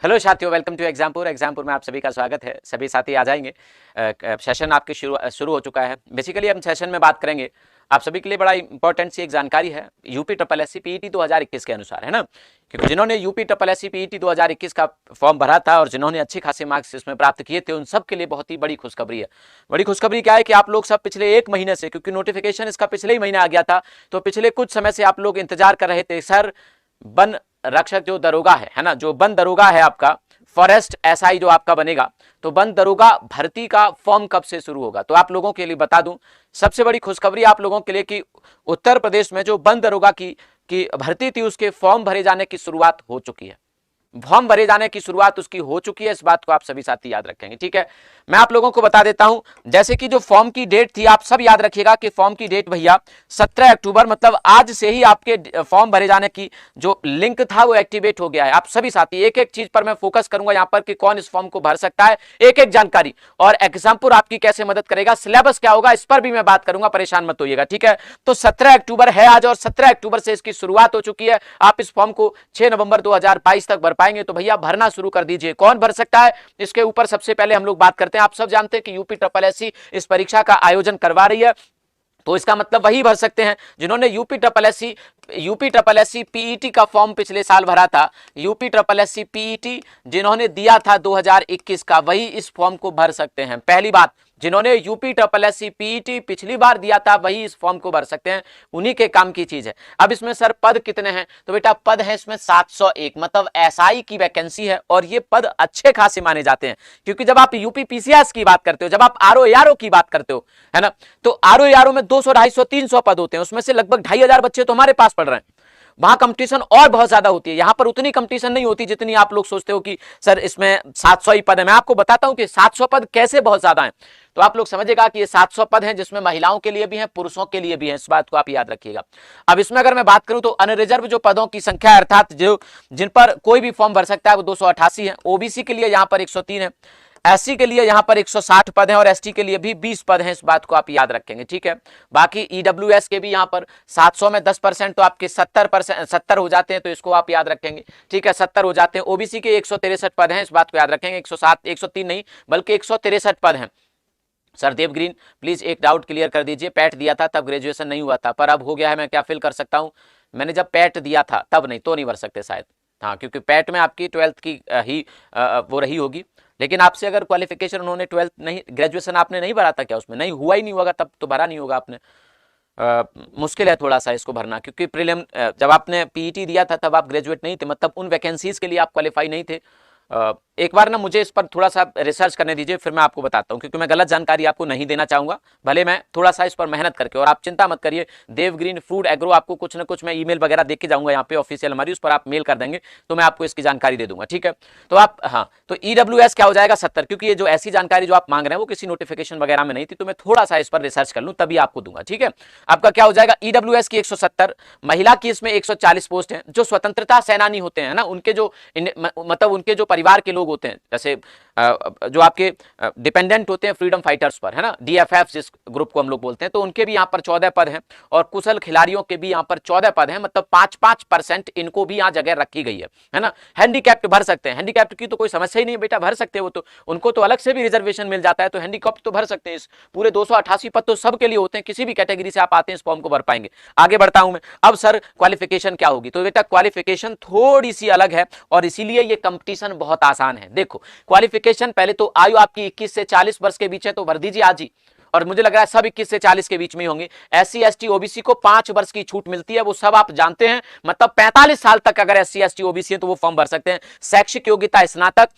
Hello साथियों, welcome to Exampur. Exampur में आप सभी का स्वागत है। सभी साथी आ जाएंगे। सेशन आपके शुरू हो चुका है। बेसिकली हम सेशन में बात करेंगे, आप सभी के लिए बड़ा इंपॉर्टेंट सी एक जानकारी है यूपी ट्रिपल एससी पीईटी 2021 के अनुसार, है ना। क्योंकि जिन्होंने यूपी ट्रिपल एससी पीईटी 2021 का फॉर्म भरा था और जिन्होंने अच्छे खासे मार्क्स इसमें प्राप्त किए थे, उन सब के लिए बहुत ही बड़ी खुशखबरी है। बड़ी खुशखबरी क्या है कि आप लोग सब पिछले एक महीने से, क्योंकि नोटिफिकेशन इसका पिछले ही महीने आ गया था, तो पिछले कुछ समय से आप लोग इंतजार कर रहे थे, सर वन रक्षक जो दरोगा है ना, जो वन दरोगा है आपका, फॉरेस्ट एसआई जो आपका बनेगा, तो वन दरोगा भर्ती का फॉर्म कब से शुरू होगा। तो आप लोगों के लिए बता दूं, सबसे बड़ी खुशखबरी आप लोगों के लिए कि उत्तर प्रदेश में जो वन दरोगा की भर्ती थी, उसके फॉर्म भरे जाने की शुरुआत हो चुकी है। फॉर्म भरे जाने की शुरुआत उसकी हो चुकी है। इस बात को आप सभी साथी याद रखेंगे, ठीक है। मैं आप लोगों को बता देता हूं, जैसे कि जो फॉर्म की डेट थी, आप सब याद रखिएगा कि फॉर्म की डेट भैया 17 अक्टूबर, मतलब आज से ही आपके फॉर्म भरे जाने की जो लिंक था वो एक्टिवेट हो गया है। आप सभी साथी एक एक चीज पर मैं फोकस करूंगा यहां पर कि कौन इस फॉर्म को भर सकता है, एक एक जानकारी, और एग्जामपुर आपकी कैसे मदद करेगा, सिलेबस क्या होगा, इस पर भी मैं बात करूंगा, परेशान मत होइएगा, ठीक है। तो 17 अक्टूबर है आज और 17 अक्टूबर से इसकी शुरुआत हो चुकी है। आप इस फॉर्म को 6 नवंबर 2022 तक भर पाएंगे। तो भैया भरना शुरू कर दीजिए। कौन भर सकता है इसके ऊपर सबसे पहले हम लोग बात करते हैं। आप सब जानते हैं कि यूपी ट्रिपल एससी इस परीक्षा का आयोजन करवा रही है, तो इसका मतलब वही भर सकते हैं जिन्होंने यूपी ट्रिपल एससी पीईटी का फॉर्म पिछले साल भरा था। यूपी ट्रिपल एससी पीईटी जिन्होंने दिया था 2021 का, वही इस फॉर्म को भर सकते हैं। पहली बात, जिन्होंने यूपी ट्रिपल एससी पीईटी पिछली बार दिया था वही इस फॉर्म को भर सकते हैं, उन्हीं के काम की चीज है। अब इसमें सर पद कितने हैं, तो बेटा पद है इसमें 701, मतलब एसआई की वैकेंसी है और ये पद अच्छे खासे माने जाते हैं। क्योंकि जब आप यूपी पीसीएस की बात करते हो, जब आप आरओ की बात करते हो, है ना, तो आरओ में 200, 250, 300 पद होते हैं, उसमें से लगभग 2500 बच्चे तो हमारे पास पढ़ रहे हैं। वहां कंपटीशन और बहुत ज्यादा होती है, यहां पर उतनी कंपटीशन नहीं होती जितनी आप लोग सोचते हो कि सर इसमें 700 ही पद है। मैं आपको बताता हूं कि 700 पद कैसे बहुत ज्यादा हैं, तो आप लोग समझिएगा कि ये 700 पद हैं जिसमें महिलाओं के लिए भी हैं, पुरुषों के लिए भी हैं। इस बात को आप याद रखिएगा। अब इसमें अगर मैं बात करूं तो अनरिजर्व जो पदों की संख्या, अर्थात जो जिन पर कोई भी फॉर्म भर सकता है, वो 288 है। ओबीसी के लिए यहां पर 103 है, एससी के लिए यहां पर 160 पद हैं और एसटी के लिए भी 20 पद हैं। इस बात को आप याद रखेंगे, ठीक है। बाकी ईडब्ल्यूएस के भी यहां पर 700 में 10% तो आपके 70 हो जाते हैं, तो इसको आप याद रखेंगे, ठीक है, 70 हो जाते हैं। ओबीसी के 163 पद हैं, इस बात को याद रखेंगे। 103 नहीं बल्कि 163 पद हैं। सर देव ग्रीन प्लीज एक डाउट क्लियर कर दीजिए, पैट दिया था तब ग्रेजुएशन नहीं हुआ था, पर अब हो गया है, मैं क्या फिल कर सकता हूं। मैंने जब पैट दिया था तब नहीं, तो नहीं भर सकते शायद, हाँ, क्योंकि पैट में आपकी 12th की ही वो रही होगी। लेकिन आपसे अगर क्वालिफिकेशन उन्होंने 12th नहीं, ग्रेजुएशन आपने नहीं भरा था क्या, उसमें नहीं हुआ ही नहीं होगा, तब तो भरा नहीं होगा आपने। मुश्किल है थोड़ा सा इसको भरना, क्योंकि प्रीलिम जब आपने पीईटी दिया था तब आप ग्रेजुएट नहीं थे, मतलब उन वैकेंसीज के लिए आप क्वालिफाई नहीं थे। एक बार ना मुझे इस पर थोड़ा सा रिसर्च करने दीजिए, फिर मैं आपको बताता हूं, क्योंकि मैं गलत जानकारी आपको नहीं देना चाहूंगा। भले मैं थोड़ा सा इस पर मेहनत करके, और आप चिंता मत करिए, देव ग्रीन फूड एग्रो आपको कुछ ना कुछ मैं ईमेल वगैरह देख के जाऊंगा यहाँ पे ऑफिशियल हमारी, उस पर आप मेल कर देंगे तो मैं आपको इसकी जानकारी दे दूंगा, ठीक है। तो आप, हाँ, तो ईडब्ल्यूएस क्या हो जाएगा 70, क्योंकि ये जो ऐसी जानकारी जो आप मांग रहे हैं वो किसी नोटिफिकेशन वगैरह में नहीं थी, तो मैं थोड़ा सा इस पर रिसर्च कर लूँ तभी आपको दूंगा, ठीक है। आपका क्या हो जाएगा, ईडब्ल्यूएस की 170, महिला की इसमें 140 पोस्ट है। जो स्वतंत्रता सेनानी होते हैं ना, उनके जो मतलब उनके जो परिवार के लोग होते हैं, जैसे जो आपके डिपेंडेंट होते हैं फ्रीडम फाइटर्स पर, है ना, डीएफएफ जिस ग्रुप को हम लोग बोलते हैं, तो उनके भी यहाँ पर 14 पद हैं और कुशल खिलाड़ियों के भी यहाँ पर 14 पद हैं, मतलब 5-5% इनको भी यहाँ जगह रखी गई है ना। हैंडीकैप्ड भर सकते हैं, हैंडीकैप्ड की तो कोई समस्या ही नहीं बेटा, भर सकते हैं वो, तो उनको तो अलग से भी रिजर्वेशन मिल जाता है, तो हैंडीकैप्ड तो भर सकते हैं। इस पूरे 288 पद तो सबके लिए होते हैं, किसी भी कैटेगरी से आप आते हैं इस फॉर्म को भर पाएंगे। आगे बढ़ता हूं मैं। अब सर क्वालिफिकेशन क्या होगी, तो बेटा क्वालिफिकेशन थोड़ी सी अलग है और इसीलिए ये कंपटीशन बहुत आसान है। देखो क्वालिफिकेशन, पहले तो आयु आपकी 21 से 40 वर्ष के बीच है, तो भर दीजिए आज ही, और मुझे लग रहा है सब 21 से 40 के बीच में होंगे। एससी एसटी ओबीसी को 5 वर्ष की छूट मिलती है, वो सब आप जानते हैं, मतलब 45 साल तक अगर एससी एसटी ओबीसी है तो वो फॉर्म भर सकते हैं। शैक्षिक योग्यता स्नातक,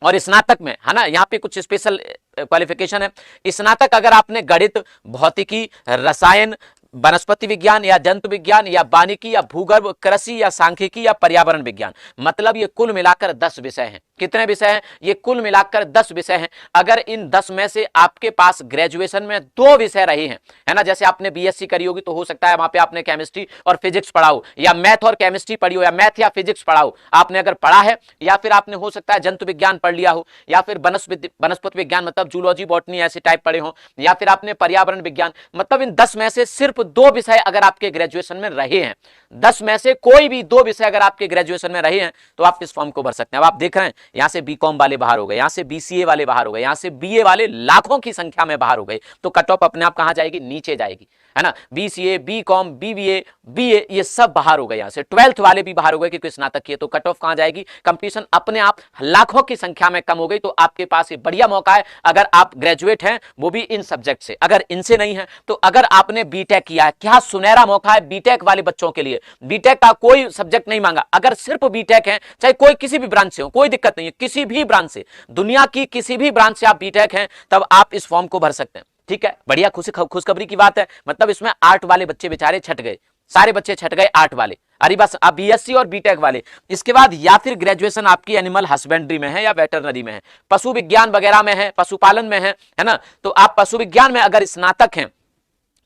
और स्नातक में, है ना, यहाँ पे कुछ स्पेशल क्वालिफिकेशन है। स्नातक अगर आपने गणित, भौतिकी, रसायन, वनस्पति विज्ञान या जंतु विज्ञान या वानिकी या भूगर्भ, कृषि या सांख्यिकी या पर्यावरण विज्ञान, मतलब ये कुल मिलाकर 10 विषय हैं। कितने विषय हैं? ये कुल मिलाकर 10 विषय हैं। अगर इन 10 में से आपके पास ग्रेजुएशन में 2 विषय रहे हैं, है ना, जैसे आपने बीएससी करी होगी तो हो सकता है वहां पे आपने केमिस्ट्री और फिजिक्स पढ़ा हो, या मैथ और केमिस्ट्री पढ़ी हो, या मैथ या फिजिक्स पढ़ा हो, आपने अगर पढ़ा है, या फिर आपने हो सकता है जंतु विज्ञान पढ़ लिया हो, या फिर वनस्पति विज्ञान मतलब जूलॉजी बॉटनी ऐसे टाइप पढ़े हो, या फिर आपने पर्यावरण विज्ञान, मतलब इन 10 में से सिर्फ 2 विषय अगर आपके ग्रेजुएशन में रहे हैं, 10 में से कोई भी 2 विषय अगर आपके ग्रेजुएशन में रहे हैं तो आप इस फॉर्म को भर सकते हैं। अब आप देख रहे हैं यहां से बीकॉम वाले बाहर हो गए, यहां से बीसीए वाले बाहर हो गए, यहां से बीए वाले लाखों की संख्या में बाहर हो गए, तो कट ऑफ अपने आप कहां जाएगी? नीचे जाएगी, है ना। बीसीए, बीकॉम, बीबीए, बीए ये सब बाहर हो गए, यहां से 12th वाले भी बाहर हो गए क्योंकि स्नातक किए, तो कट ऑफ कहां जाएगी? कंपटीशन अपने आप लाखों की संख्या में कम हो गई। तो आपके पास ये बढ़िया मौका है, अगर आप ग्रेजुएट हैं वो भी इन सब्जेक्ट से, अगर इनसे नहीं है तो अगर आपने बीटेक किया है, क्या सुनहरा मौका है बीटेक वाले बच्चों के लिए। बीटेक का कोई सब्जेक्ट नहीं मांगा, अगर सिर्फ बीटेक है, चाहे कोई किसी भी ब्रांच से हो, कोई दिक्कत नहीं है, किसी भी ब्रांच से, दुनिया की किसी भी ब्रांच से आप बीटेक हैं, तब आप इस फॉर्म को भर सकते हैं। ठीक है, बढ़िया खुशखबरी की बात है। मतलब इसमें आर्ट वाले बच्चे बेचारे छट गए, सारे बच्चे छट गए आर्ट वाले। अरे बस अब बीएससी और बीटेक वाले, इसके बाद या फिर ग्रेजुएशन आपकी एनिमल हस्बेंड्री में है या वेटरनरी में है, पशु विज्ञान वगैरह में है, पशुपालन में है ना, तो आप पशु विज्ञान में अगर स्नातक हैं,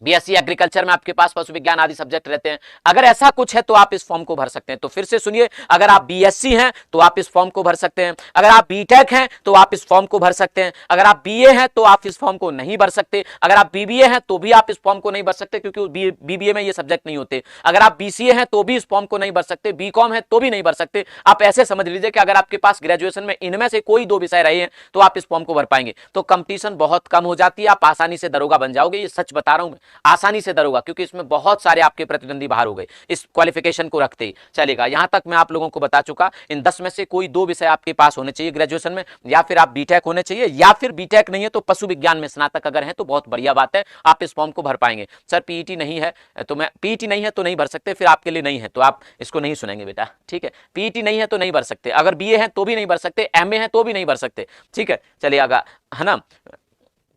बीएससी एग्रीकल्चर में आपके पास पशु विज्ञान आदि सब्जेक्ट रहते हैं, अगर ऐसा कुछ है तो आप इस फॉर्म को भर सकते हैं। तो फिर से सुनिए, अगर आप बीएससी हैं तो आप इस फॉर्म को भर सकते हैं, अगर आप बीटेक हैं तो आप इस फॉर्म को भर सकते हैं, अगर आप बीए हैं तो आप इस फॉर्म को नहीं भर सकते, अगर आप बीबीए हैं तो भी आप इस फॉर्म को नहीं भर सकते क्योंकि बीबीए में ये सब्जेक्ट नहीं होते, अगर आप बीसीए हैं तो भी इस फॉर्म को नहीं भर सकते, बीकॉम है तो भी नहीं भर सकते। आप ऐसे समझ लीजिए कि अगर आपके पास ग्रेजुएशन में इनमें से कोई 2 विषय रहे हैं तो आप इस फॉर्म को भर पाएंगे। तो कंपटीशन बहुत कम हो जाती है, आप आसानी से दरोगा बन जाओगे, ये सच बता रहा हूं मैं, आसानी से होगा क्योंकि इसमें बहुत सारे आपके प्रतिद्वंदी बाहर हो गए इस क्वालिफिकेशन को रखते ही। चलेगा, यहां तक मैं आप लोगों को बता चुका, इन 10 में से कोई 2 विषय आपके पास होने चाहिए ग्रेजुएशन में, या फिर आप बीटेक होने चाहिए, या फिर बीटेक नहीं है तो पशु विज्ञान में स्नातक अगर है तो बहुत बढ़िया बात है, आप इस फॉर्म को भर पाएंगे। सर पीईटी नहीं है तो मैं, पीईटी नहीं है तो नहीं भर सकते, फिर आपके लिए नहीं है तो आप इसको नहीं सुनेंगे बेटा, ठीक है। पीईटी नहीं है तो नहीं भर सकते, अगर बीए है तो भी नहीं भर सकते, एमए है तो भी नहीं भर सकते, ठीक है। चलिएगा, है ना।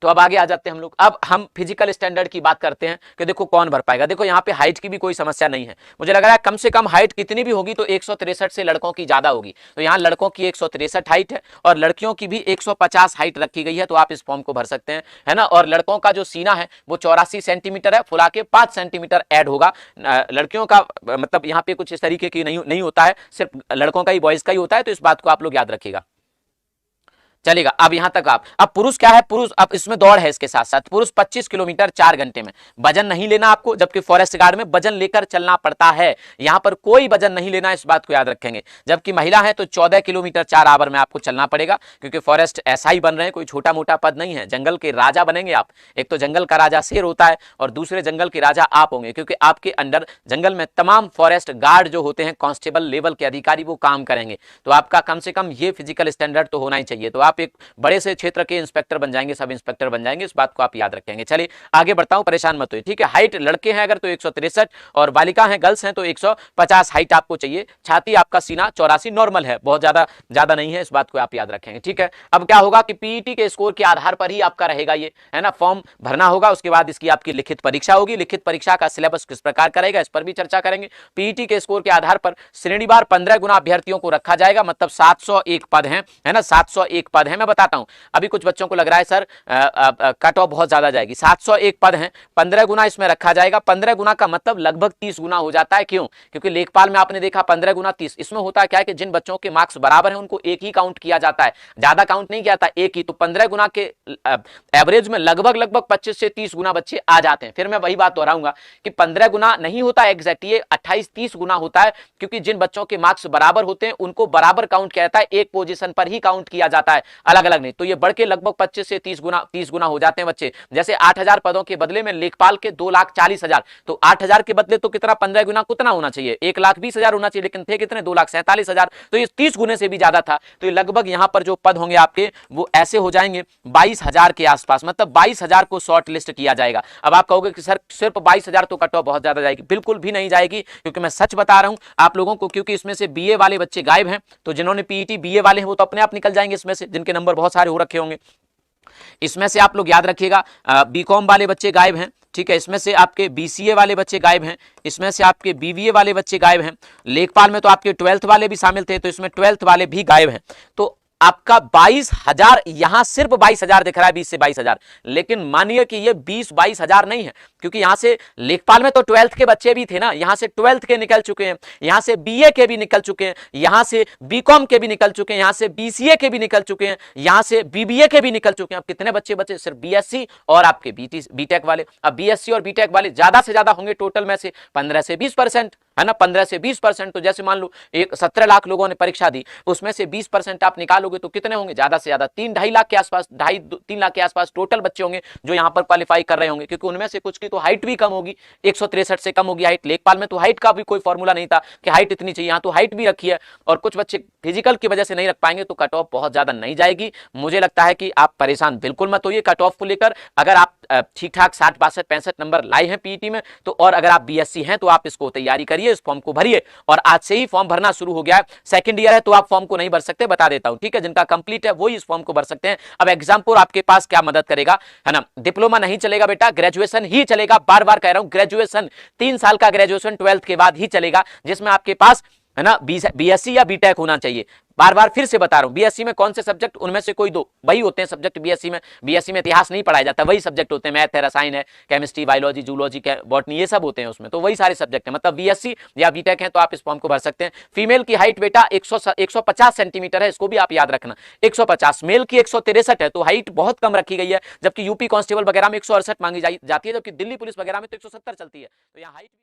तो अब आगे आ जाते हैं हम लोग। अब हम फिजिकल स्टैंडर्ड की बात करते हैं कि देखो कौन भर पाएगा। देखो यहाँ पे हाइट की भी कोई समस्या नहीं है, मुझे लग रहा है कम से कम हाइट कितनी भी होगी तो 163 से लड़कों की ज्यादा होगी, तो यहाँ लड़कों की 163 हाइट है और लड़कियों की भी 150 हाइट रखी गई है, तो आप इस फॉर्म को भर सकते हैं, है ना। और लड़कों का जो सीना है वो 84 सेंटीमीटर है, फुला के 5 सेंटीमीटर ऐड होगा। लड़कियों का मतलब यहाँ पे कुछ इस तरीके की नहीं होता है, सिर्फ लड़कों का ही, बॉयज का ही होता है, तो इस बात को आप लोग याद रखिएगा। चलेगा, अब यहां तक आप, अब पुरुष क्या है, पुरुष अब इसमें दौड़ है, इसके साथ साथ पुरुष 25 किलोमीटर 4 घंटे में, वजन नहीं लेना आपको, जबकि फॉरेस्ट गार्ड में वजन लेकर चलना पड़ता है, यहां पर कोई वजन नहीं लेना, इस बात को याद रखेंगे। जबकि महिला है तो 14 किलोमीटर 4 आवर में आपको चलना पड़ेगा, क्योंकि फॉरेस्ट ऐसा ही बन रहे हैं, कोई छोटा मोटा पद नहीं है, जंगल के राजा बनेंगे आप। एक तो जंगल का राजा शेर होता है और दूसरे जंगल के राजा आप होंगे, क्योंकि आपके अंडर जंगल में तमाम फॉरेस्ट गार्ड जो होते हैं, कांस्टेबल लेवल के अधिकारी, वो काम करेंगे। तो आपका कम से कम ये फिजिकल स्टैंडर्ड तो होना ही चाहिए, तो आप एक बड़े से क्षेत्र के इंस्पेक्टर बन जाएंगे, सब इंस्पेक्टर बन जाएंगे, इस बात को आप याद रखेंगे। चलिए आगे बढ़ता हूं, परेशान मत होइए, ठीक है। हाइट लड़के हैं अगर तो 163 और बालिका हैं, गर्ल्स हैं तो 150 हाइट आपको चाहिए। छाती आपका सीना 84 नॉर्मल है, बहुत ज्यादा नहीं है, इस बात को आप याद रखेंगे, ठीक है। अब क्या होगा कि पीईटी के स्कोर के आधार पर ही आपका रहेगा ये, है ना। फॉर्म भरना होगा, उसके बाद इसकी आपकी लिखित परीक्षा होगी, लिखित परीक्षा का सिलेबस किस प्रकार करेगा इस पर भी चर्चा करेंगे। पीईटी के स्कोर के आधार पर श्रेणीवार 15 गुना अभ्यर्थियों को रखा जाएगा, मतलब 701 पद है ना, 701 पद है। मैं बताता हूं, अभी कुछ बच्चों को लग रहा है सर कट ऑफ बहुत ज्यादा जाएगी, 701 पद हैं, 15 गुना इसमें रखा जाएगा। 15 गुना का मतलब लगभग 30 गुना हो जाता है, क्यों? क्योंकि लेखपाल में आपने देखा 15 गुना 30, इसमें होता है क्या है कि जिन बच्चों के मार्क्स बराबर हैं उनको एक ही काउंट किया जाता है, ज्यादा काउंट नहीं किया जाता, एक ही। तो 15 गुना के एवरेज में लगभग 25 से 30 गुना बच्चे आ जाते हैं। फिर मैं वही बात दोहराऊंगा कि 15 गुना नहीं होता एग्जैक्ट, ये 28-30 गुना होता है, क्योंकि जिन बच्चों के मार्क्स बराबर होते हैं उनको बराबर काउंट किया जाता है, एक पोजीशन पर ही काउंट किया जाता है, अलग अलग नहीं। तो ये बढ़ के लगभग 25 से 30 गुना हो जाते हैं बच्चे। जैसे 8000 पदों के बदले में लेखपाल के 2,40,000, तो 8000 के बदले तो कितना 15 गुना कितना होना चाहिए, 1,20,000 होना चाहिए, लेकिन थे कितने 2,47,000, तो ये 30 गुने से भी ज्यादा था। तो ये लगभग यहां पर जो पद होंगे आपके वो ऐसे हो जाएंगे 22,000 के आसपास, मतलब 22,000 को शॉर्ट लिस्ट किया जाएगा। अब आप कहोगे कि सर सिर्फ 22,000 तो कट ऑफ बहुत ज्यादा जाएगी, बिल्कुल भी नहीं जाएगी, क्योंकि मैं सच बता रहा हूं आप लोगों को, क्योंकि इसमें से बीए वाले बच्चे गायब हैं, तो जिन्होंने पीईटी बीए वाले हैं वो तो अपने आप निकल जाएंगे इसमें से, जिनके नंबर बहुत सारे हो रखे होंगे। इसमें से आप लोग याद रखिएगा बीकॉम वाले बच्चे गायब हैं, ठीक है। इसमें से आपके बीसीए वाले बच्चे गायब हैं, इसमें से आपके बीबीए वाले बच्चे गायब हैं। लेखपाल में तो आपके 12th वाले भी शामिल थे, तो इसमें 12th वाले भी गायब हैं। तो आपका 22,000, यहां सिर्फ 22,000 दिख रहा है, 20 से 22,000, लेकिन मानिए कि ये 20-22,000 नहीं है, क्योंकि यहां से लेखपाल में तो 12th के बच्चे भी थे ना, यहां से 12th के निकल चुके हैं, यहां से बीए के भी निकल चुके हैं, यहां से बीकॉम के भी निकल चुके हैं, यहां से बीसीए के भी निकल चुके हैं, यहां से बीबीए के भी निकल चुके हैं। अब कितने बच्चे बचे? सिर्फ बीएससी और आपके बीटेक वाले। अब बीएससी और बीटेक वाले ज्यादा से ज्यादा होंगे टोटल में से 15 से 20%, है ना, 15 से 20%। तो जैसे मान लो 17 लाख लोगों ने परीक्षा दी, उसमें से 20% आप निकालोगे तो कितने होंगे? ज्यादा से ज्यादा 3-2.5 लाख के आसपास, 2.5-3 लाख के आसपास टोटल बच्चे होंगे जो यहां पर क्वालिफाई कर रहे होंगे, क्योंकि उनमें से कुछ की तो हाइट भी कम होगी, 163 से कम होगी हाइट। लेखपाल में तो हाइट का भी कोई फॉर्मूला नहीं था कि हाइट इतनी चाहिए, यहां तो हाइट भी रखी है, और कुछ बच्चे फिजिकल की वजह से नहीं रख पाएंगे, तो कट ऑफ बहुत ज्यादा नहीं जाएगी। मुझे लगता है कि आप परेशान बिल्कुल मत होइए कट ऑफ को लेकर। अगर आप ठीक ठाक 60, 62, 65 नंबर लाए हैं पीईटी में, तो और अगर आप बीएससी हैं तो आप इसको तैयारी करिए, इस फॉर्म को भरिए, और आज से ही फॉर्म भरना शुरू हो गया है। सेकंड ईयर है तो आप फॉर्म को नहीं भर सकते, बता देता हूं, ठीक है। जिनका कंप्लीट है वही इस फॉर्म को भर सकते हैं। अब एग्जाम्पुल आपके पास क्या मदद करेगा, है ना, डिप्लोमा नहीं चलेगा बेटा, ग्रेजुएशन ही चलेगा। बार बार कह रहा हूं, ग्रेजुएशन 3 साल का ग्रेजुएशन 12th के बाद ही चलेगा, जिसमें आपके पास, है ना, बीएससी या बीटेक होना चाहिए। बार बार फिर से बता रहा हूं, बीएससी में कौन से सब्जेक्ट? उनमें से कोई 2 वही होते हैं सब्जेक्ट बीएससी में। बीएससी में इतिहास नहीं पढ़ाया जाता, वही सब्जेक्ट होते हैं, मैथ है, रसायन है, केमिस्ट्री, बायोलॉजी, जूलॉजी, बॉटनी, ये सब होते हैं उसमें, तो वही सारे सब्जेक्ट हैं। मतलब बीएससी या बीटेक है तो आप इस फॉर्म को भर सकते हैं। फीमेल की हाइट बेटा 150 सेंटीमीटर है, इसको भी आप याद रखना, 150। मेल की 163 है, तो हाइट बहुत कम रखी गई है, जबकि यूपी कांस्टेबल वगैरह में 168 मांगी जाती है, जबकि दिल्ली पुलिस वगैरह में तो 170 चलती है। तो यहाँ हाइट